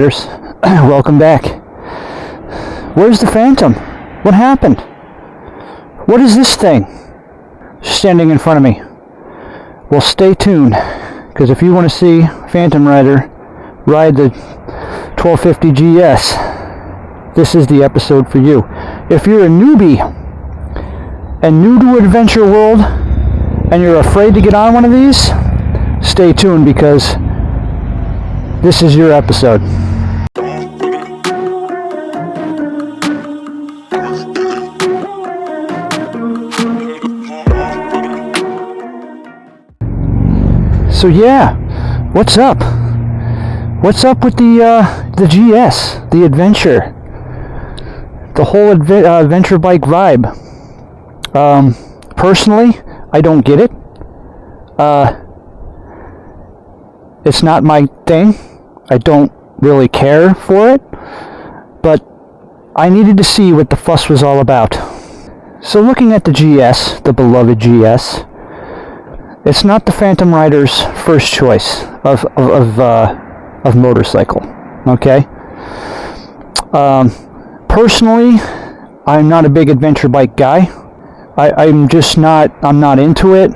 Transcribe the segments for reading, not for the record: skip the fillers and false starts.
Welcome back. Where's the Phantom? What happened? What is this thing standing in front of me? Well, stay tuned, because if you want to see Phantom Rider ride the 1250 GS, this is the episode for you. If you're a newbie and new to Adventure World and you're afraid to get on one of these, stay tuned, because this is your episode. So yeah, what's up? What's up with the GS, the adventure, the whole adventure bike vibe? Personally, I don't get it. It's not my thing. I don't really care for it, but I needed to see what the fuss was all about. So looking at the GS, the beloved GS, it's not the Phantom Rider's first choice of motorcycle. Okay. Personally, I'm not a big adventure bike guy. I'm not into it.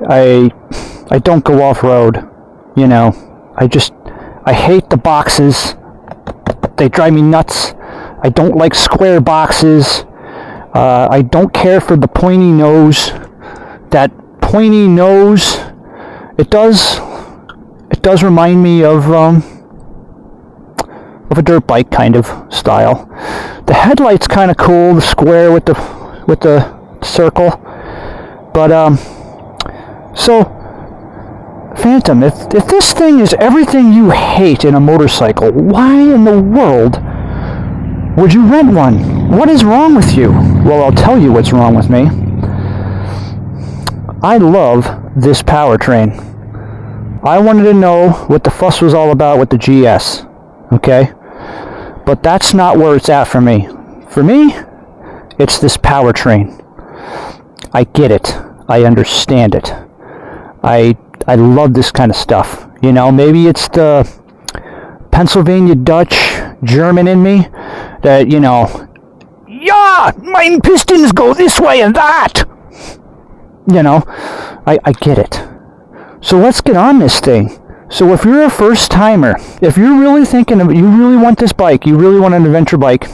I don't go off road. You know, I hate the boxes. They drive me nuts. I don't like square boxes. I don't care for the pointy nose. That pointy nose, it does remind me of a dirt bike kind of style. The headlight's kind of cool, the square with the circle. But so Phantom, if this thing is everything you hate in a motorcycle, why in the world would you rent one? What is wrong with you? Well, I'll tell you what's wrong with me. I love this powertrain. I wanted to know what the fuss was all about with the GS, okay? But that's not where it's at for me. For me, it's this powertrain. I get it. I understand it. I love this kind of stuff. You know, maybe it's the Pennsylvania Dutch German in me that, you know, yeah, my pistons go this way and that. You know, I get it. So let's get on this thing. So if you're a first timer, if you're really thinking of, you really want this bike, you really want an adventure bike,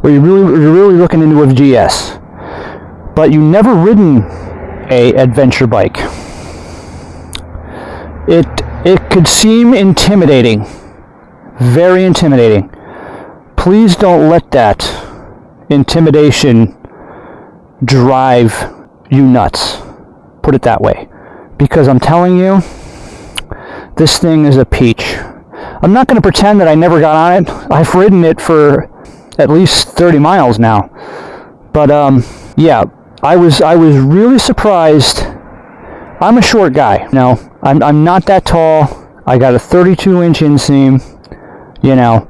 or you're really looking into a GS, but you've never ridden a adventure bike, it could seem intimidating, very intimidating. Please don't let that intimidation drive you nuts. Put it that way. Because I'm telling you, this thing is a peach. I'm not going to pretend that I never got on it. I've ridden it for at least 30 miles now. But yeah, I was really surprised. I'm a short guy. No, I'm not that tall. I got a 32-inch inseam, you know.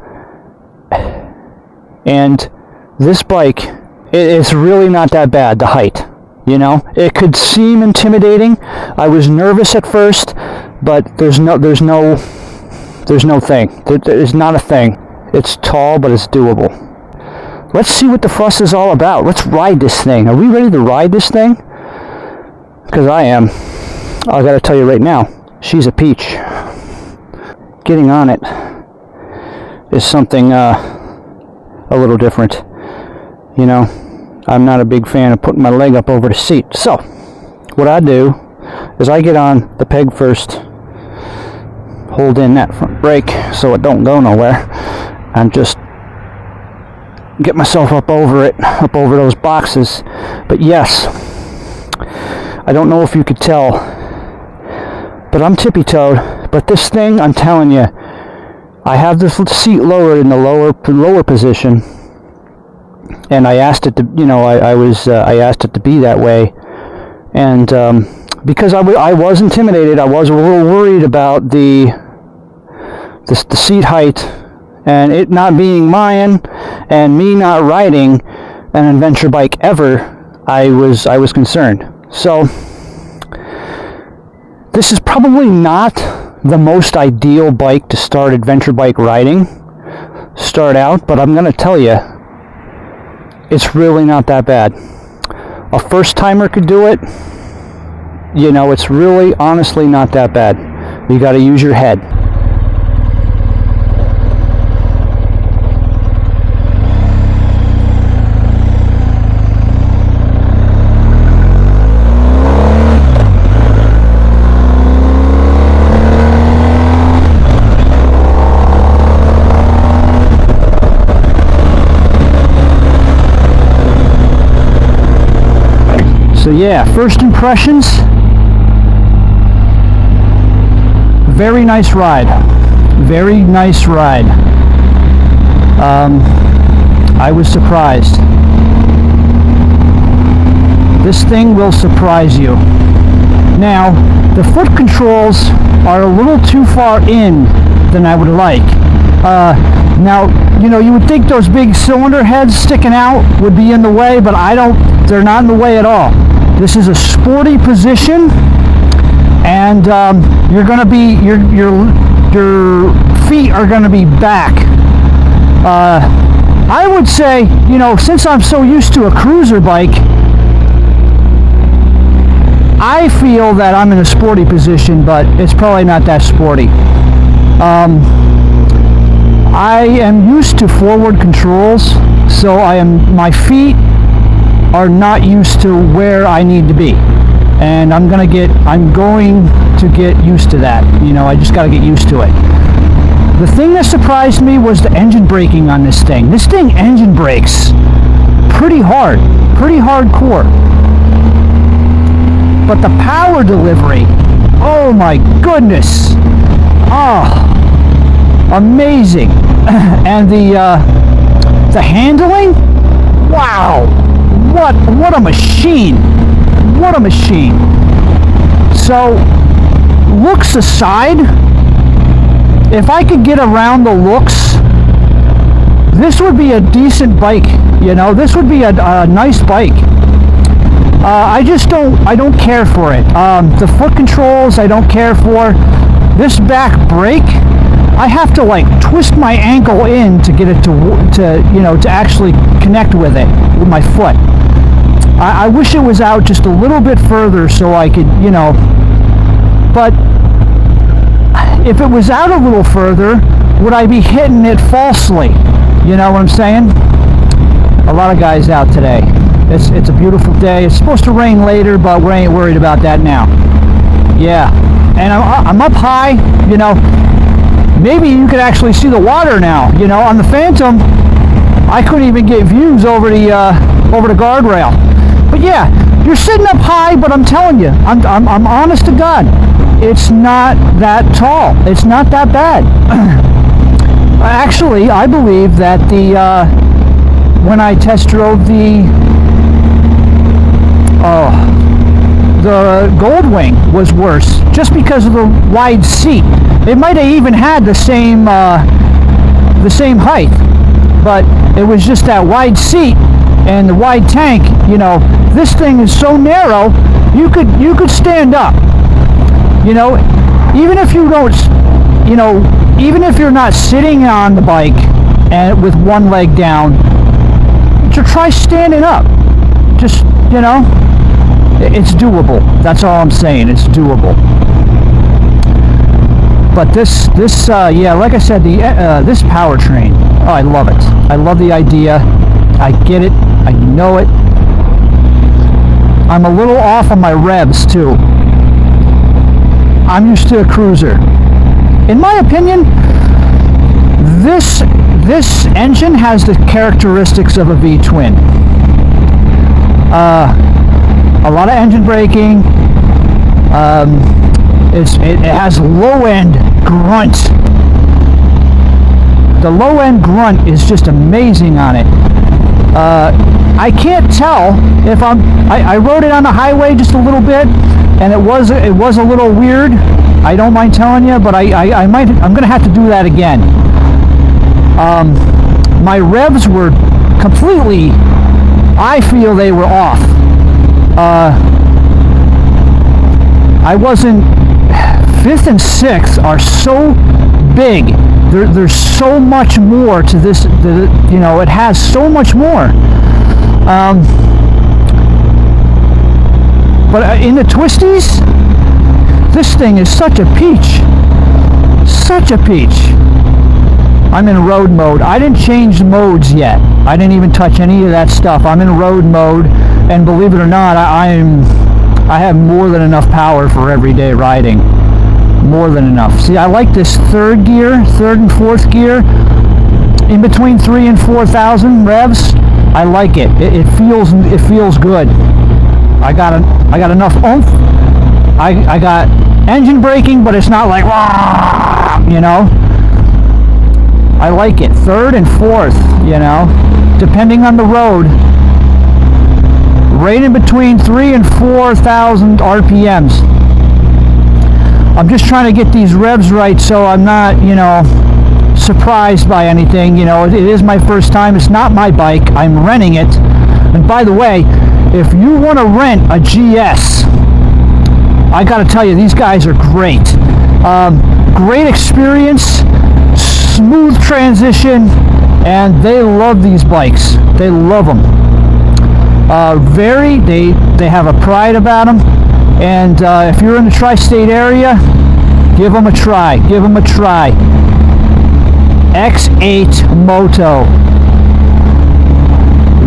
And this bike, it's really not that bad, the height. You know, it could seem intimidating. I was nervous at first, but there's no thing. There's not a thing. It's tall, but it's doable. Let's see what the fuss is all about. Let's ride this thing. Are we ready to ride this thing? Because I am. I gotta tell you right now, she's a peach. Getting on it is something a little different. You know, I'm not a big fan of putting my leg up over the seat. So, what I do is I get on the peg first, hold in that front brake so it don't go nowhere, and just get myself up over it, up over those boxes. But yes, I don't know if you could tell, but I'm tippy-toed. But this thing, I'm telling you, I have this seat lowered in the lower position. And I asked it to, you know, I asked it to be that way, and because I was intimidated, I was a little worried about the seat height, and it not being mine, and me not riding an adventure bike ever. I was concerned. So this is probably not the most ideal bike to start adventure bike riding, start out, but I'm going to tell you, it's really not that bad. A first timer could do it. You know, it's really honestly not that bad. You got to use your head. So yeah, first impressions, very nice ride, very nice ride. I was surprised. This thing will surprise you. Now, the foot controls are a little too far in than I would like. Now, you know, you would think those big cylinder heads sticking out would be in the way, but they're not in the way at all. This is a sporty position, and you're going to be your feet are going to be back. I would say, you know, since I'm so used to a cruiser bike, I feel that I'm in a sporty position, but it's probably not that sporty. I am used to forward controls, so my feet are not used to where I need to be, and I'm going to get used to that. You know, I just got to get used to it. The thing that surprised me was the engine braking on this thing. This thing engine brakes pretty hard, pretty hardcore. But the power delivery, oh my goodness, amazing. And the handling, wow. What a machine! What a machine! So, looks aside, if I could get around the looks, this would be a decent bike. You know, this would be a nice bike. I don't care for it. The foot controls, I don't care for. This back brake, I have to like twist my ankle in to get it to actually connect with it with my foot. I wish it was out just a little bit further so I could, you know, but if it was out a little further, would I be hitting it falsely? You know what I'm saying? A lot of guys out today. It's a beautiful day. It's supposed to rain later, but we ain't worried about that now. Yeah, and I'm up high, you know. Maybe you could actually see the water now. You know, on the Phantom, I couldn't even get views over the guardrail. But yeah, you're sitting up high, but I'm telling you, I'm honest to God, it's not that tall. It's not that bad. Actually, I believe that when I test drove the Goldwing was worse, just because of the wide seat. It might have even had the same height, but it was just that wide seat and the wide tank. You know, this thing is so narrow, you could stand up. You know, even if you don't, you know, even if you're not sitting on the bike and with one leg down, to try standing up. Just, you know, it's doable. That's all I'm saying. It's doable. But this, yeah, like I said, this powertrain, oh, I love it. I love the idea. I get it. I know it. I'm a little off on my revs too. I'm used to a cruiser. In my opinion, this engine has the characteristics of a V-twin. A lot of engine braking. It has low-end grunt. The low-end grunt is just amazing on it. I can't tell if I rode it on the highway just a little bit, and it was a little weird. I don't mind telling you, but I'm gonna have to do that again. My revs were completely, I feel they were off. I wasn't fifth and sixth are so big. There's so much more to this. You know, it has so much more. But in the twisties, this thing is such a peach. Such a peach. I'm in road mode. I didn't change modes yet. I didn't even touch any of that stuff. I'm in road mode, and believe it or not, I have more than enough power for everyday riding. More than enough. See, I like this third and fourth gear, in between 3,000 and 4,000 revs. I like it. It feels good. I got enough oomph. I got engine braking, but it's not like, you know. I like it. Third and fourth, you know, depending on the road, right in between 3,000 and 4,000 RPMs. I'm just trying to get these revs right so I'm not, you know, surprised by anything. You know, it is my first time. It's not my bike. I'm renting it. And by the way, if you want to rent a GS, I got to tell you, these guys are great. Great experience, smooth transition, and they love these bikes. They love them. They have a pride about them. And if you're in the tri-state area, give them a try. Give them a try. X8 Moto.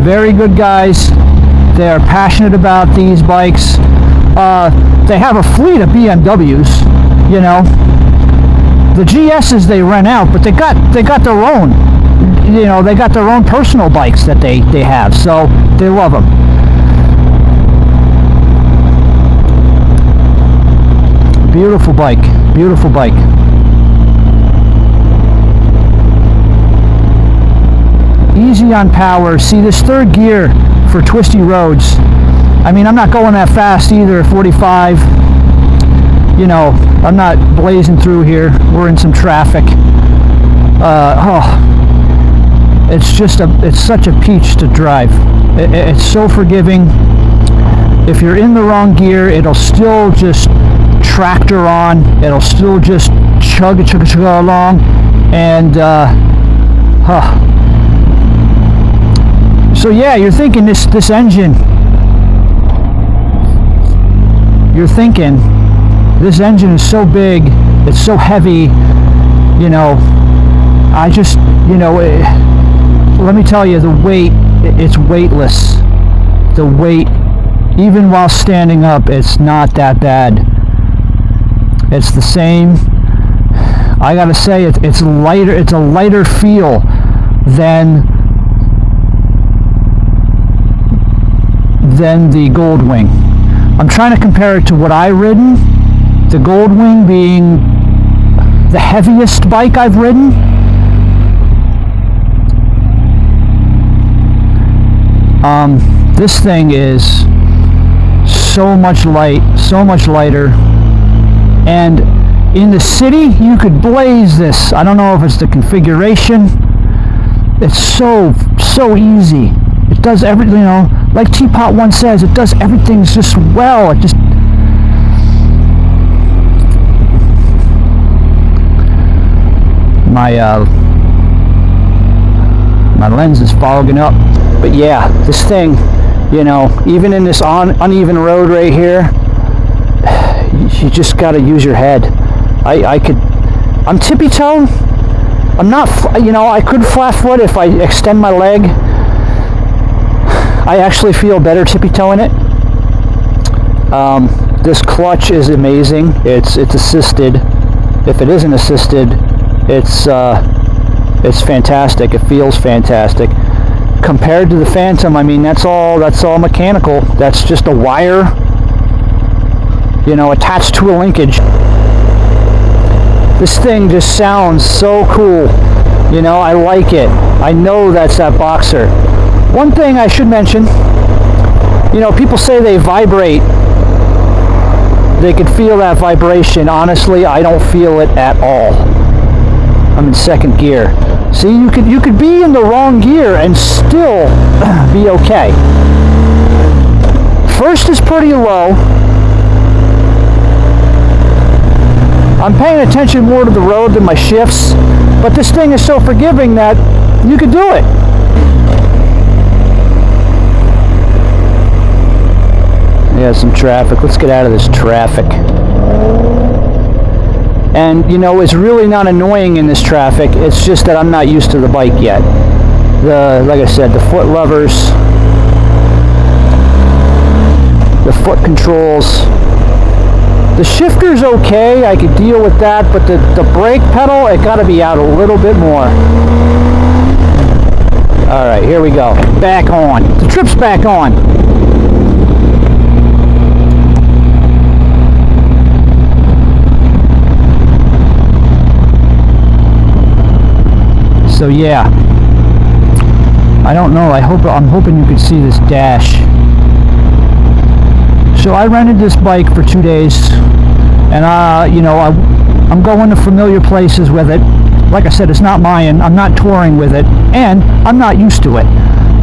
Very good guys. They are passionate about these bikes. They have a fleet of BMWs, you know. The GSs they rent out, but they got their own. You know, they got their own personal bikes that they have, so they love them. Beautiful bike, beautiful bike. Easy on power. See, this third gear for twisty roads, I mean, I'm not going that fast either, 45. You know, I'm not blazing through here. We're in some traffic. It's such a peach to drive. It's so forgiving. If you're in the wrong gear, it'll still just tractor on. It'll still just chug along, and so yeah, you're thinking this engine. You're thinking this engine is so big, it's so heavy. You know, I just, you know, let me tell you, the weight, it's weightless. The weight, even while standing up, it's not that bad. It's the same. I gotta say, it's lighter. It's a lighter feel than the Goldwing. I'm trying to compare it to what I've ridden. The Goldwing being the heaviest bike I've ridden. This thing is so much lighter. And in the city, you could blaze this. I don't know if it's the configuration. It's so easy. It does everything, you know, like Teapot once says, it does everything just well. It just, my lens is fogging up. But yeah, this thing, you know, even in this uneven road right here, you just got to use your head. I'm tippy toe. I'm not, you know, I could flat foot if I extend my leg. I actually feel better tippy toeing it. This clutch is amazing. It's assisted. If it isn't assisted, it's fantastic. It feels fantastic. Compared to the Phantom, I mean, that's all mechanical. That's just a wire, you know, attached to a linkage. This thing just sounds so cool. You know, I like it. I know that's that Boxer. One thing I should mention, you know, people say they vibrate. They could feel that vibration. Honestly, I don't feel it at all. I'm in second gear. See, you could be in the wrong gear and still be okay. First is pretty low. I'm paying attention more to the road than my shifts, but this thing is so forgiving that you could do it. Yeah, some traffic. Let's get out of this traffic. And, you know, it's really not annoying in this traffic. It's just that I'm not used to the bike yet. Like I said, the foot levers, the foot controls. The shifter's okay, I could deal with that, but the brake pedal, it gotta be out a little bit more. Alright, here we go. Back on. The trip's back on. So yeah. I don't know, I'm hoping you could see this dash. So I rented this bike for 2 days, and you know, I'm going to familiar places with it. Like I said, it's not mine. I'm not touring with it, and I'm not used to it.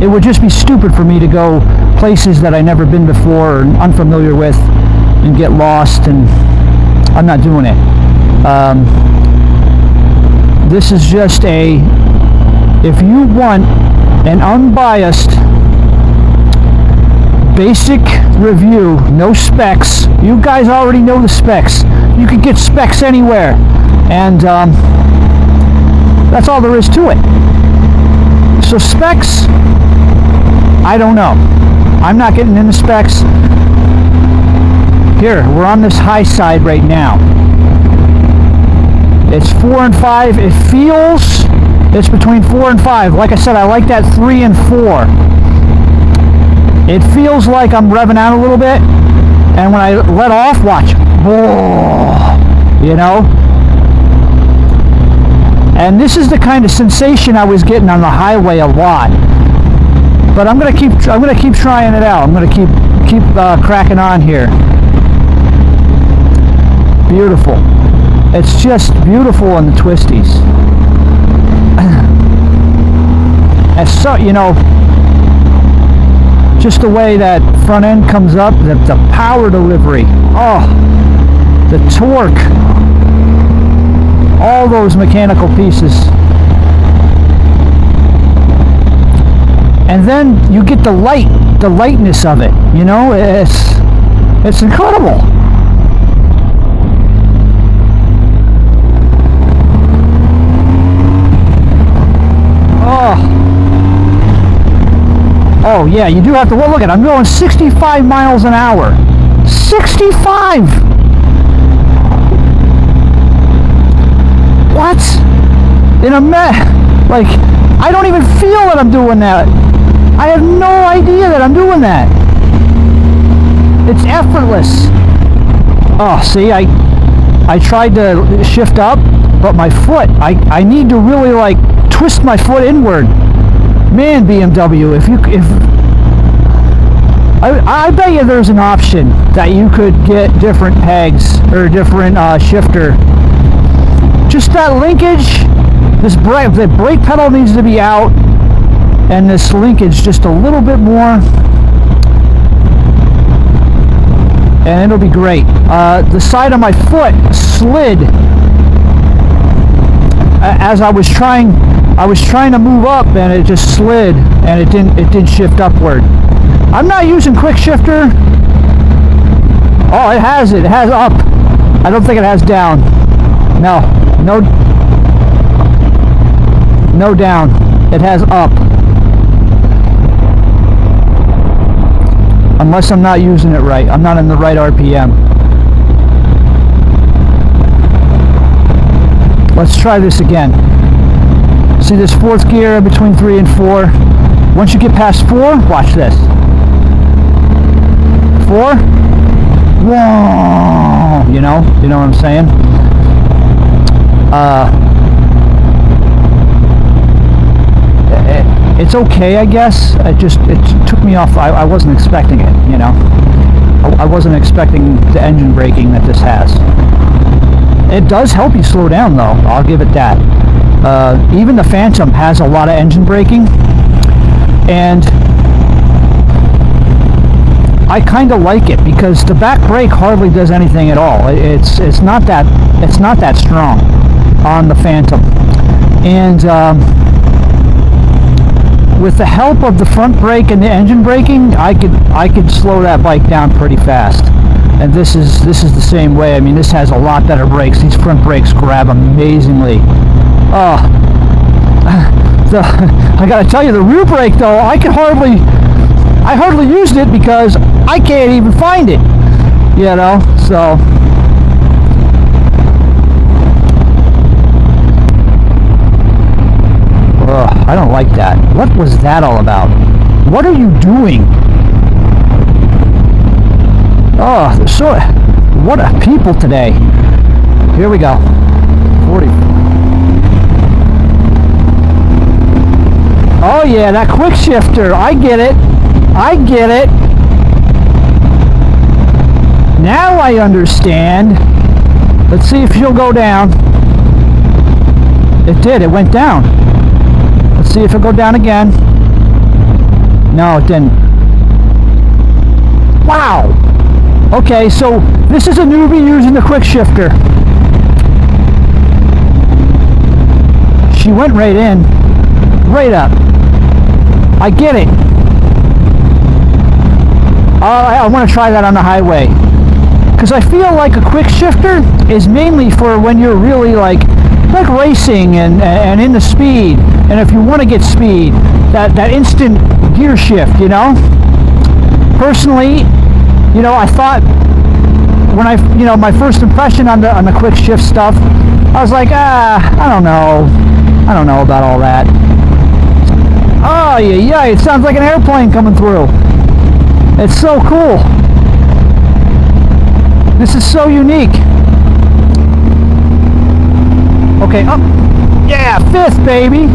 It would just be stupid for me to go places that I've never been before or unfamiliar with and get lost, and I'm not doing it. This is just if you want an unbiased basic review, no specs. You guys already know the specs. You can get specs anywhere, and that's all there is to it. So specs, I don't know. I'm not getting into specs. Here, we're on this high side right now. It's 4 and 5. It feels it's between 4 and 5. Like I said, I like that 3 and 4. It feels like I'm revving out a little bit, and when I let off, watch, you know? And this is the kind of sensation I was getting on the highway a lot. But I'm gonna keep trying it out. I'm gonna keep cracking on here. Beautiful. It's just beautiful in the twisties. And so, you know, just the way that front end comes up, the power delivery, oh, the torque, all those mechanical pieces. And then you get the lightness of it, you know, it's incredible. Oh yeah, you do have to, well, look at it, I'm going 65 miles an hour. 65! What? In a like, I don't even feel that I'm doing that. I have no idea that I'm doing that. It's effortless. Oh, see, I tried to shift up, but my foot, I need to really like twist my foot inward. Man, BMW, I bet you there's an option that you could get different pegs or different shifter. Just that linkage, the brake pedal needs to be out, and this linkage just a little bit more, and it'll be great. The side of my foot slid as I was trying to move up, and it just slid, and it didn't shift upward. I'm not using quick shifter. Oh, it has up. I don't think it has down. No down. It has up. Unless I'm not using it right. I'm not in the right RPM. Let's try this again. See this fourth gear between 3 and 4. Once you get past 4, watch this. 4. Whoa! You know what I'm saying? It's okay, I guess. It took me off. I wasn't expecting it, you know. I wasn't expecting the engine braking that this has. It does help you slow down, though. I'll give it that. Even the Phantom has a lot of engine braking, and I kind of like it because the back brake hardly does anything at all. It's not that strong on the Phantom, and with the help of the front brake and the engine braking, I could slow that bike down pretty fast. And this is the same way. I mean, this has a lot better brakes. These front brakes grab amazingly. Oh, I gotta tell you, the rear brake though, I hardly used it because I can't even find it. You know, so. I don't like that. What was that all about? What are you doing? Oh, so what a people today. Here we go. 40. Oh yeah, that quick shifter. I get it. I get it. Now I understand. Let's see if she'll go down. It did. It went down. Let's see if it'll go down again. No, it didn't. Wow. Okay, so this is a newbie using the quick shifter. She went right in, right up. I get it. I want to try that on the highway. Because I feel like a quick shifter is mainly for when you're really like racing and into speed. And if you want to get speed, that instant gear shift, you know? Personally, you know, I thought when my first impression on the quick shift stuff, I was like, I don't know about all that. Oh yeah, it sounds like an airplane coming through. It's so cool. This is so unique. Okay, up. Yeah, fifth, baby.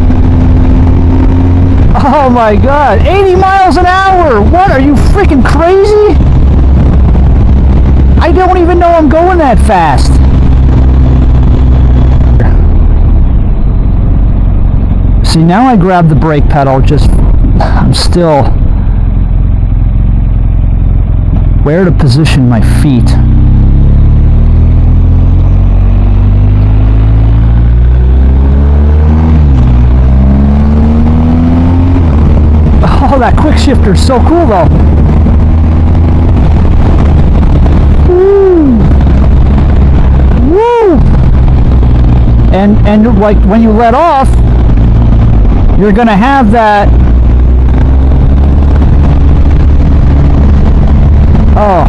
Oh my God, 80 miles an hour. What, are you freaking crazy? I don't even know I'm going that fast. See, now I grab the brake pedal, I'm still where to position my feet. Oh, that quick shifter is so cool though. Woo! Woo! And like when you let off, you're gonna have that. Oh.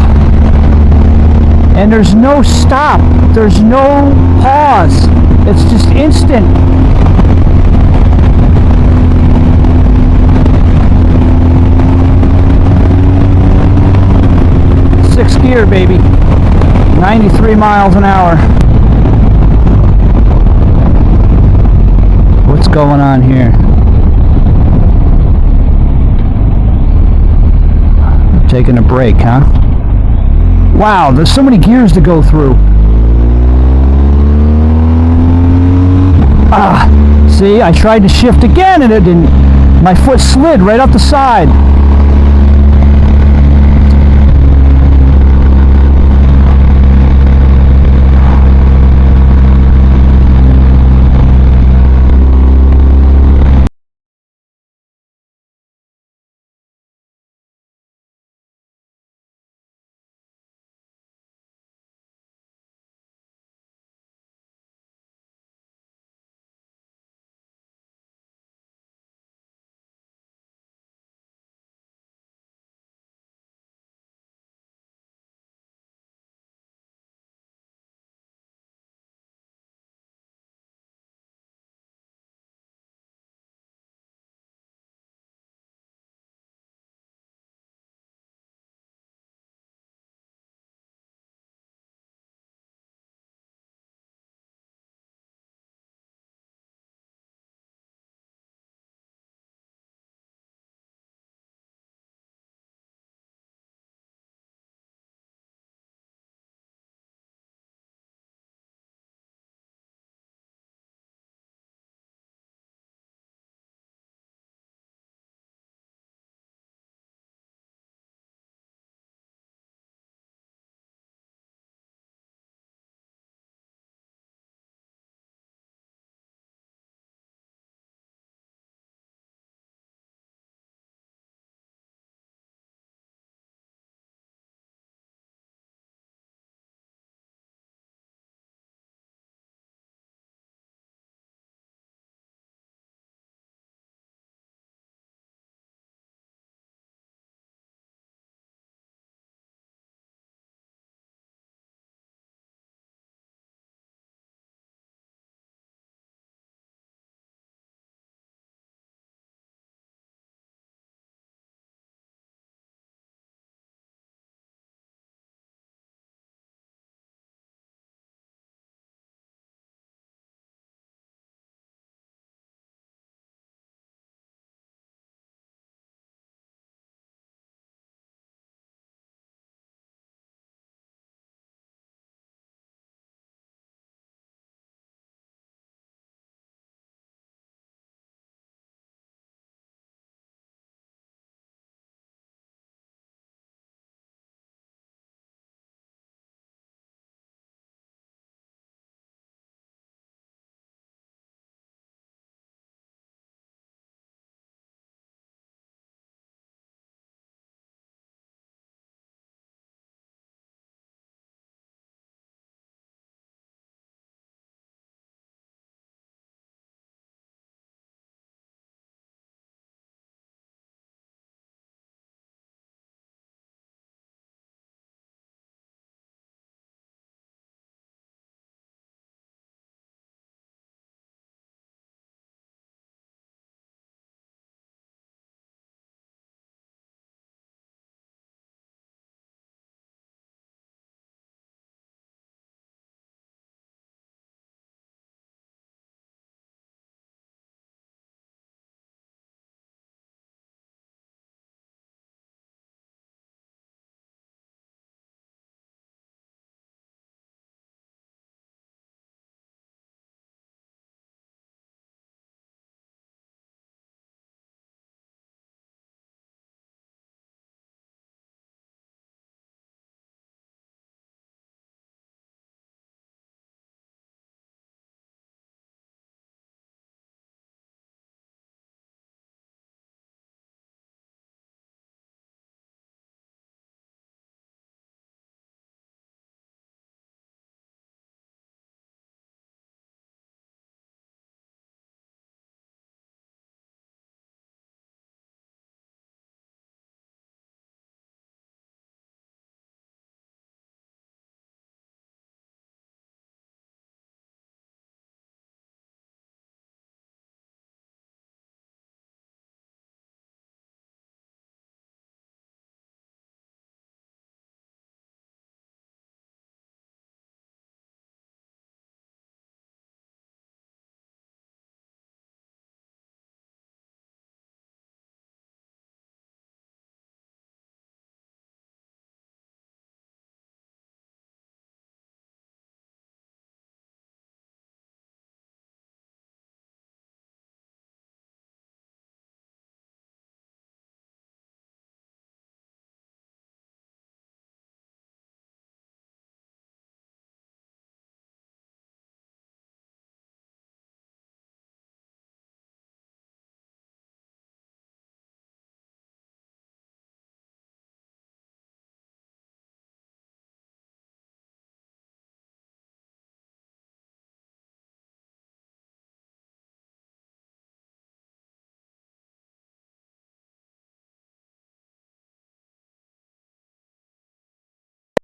And there's no stop. There's no pause. It's just instant. Sixth gear, baby. 93 miles an hour. What's going on here? Taking a break, huh? Wow, there's so many gears to go through. See, I tried to shift again and it didn't. My foot slid right up the side.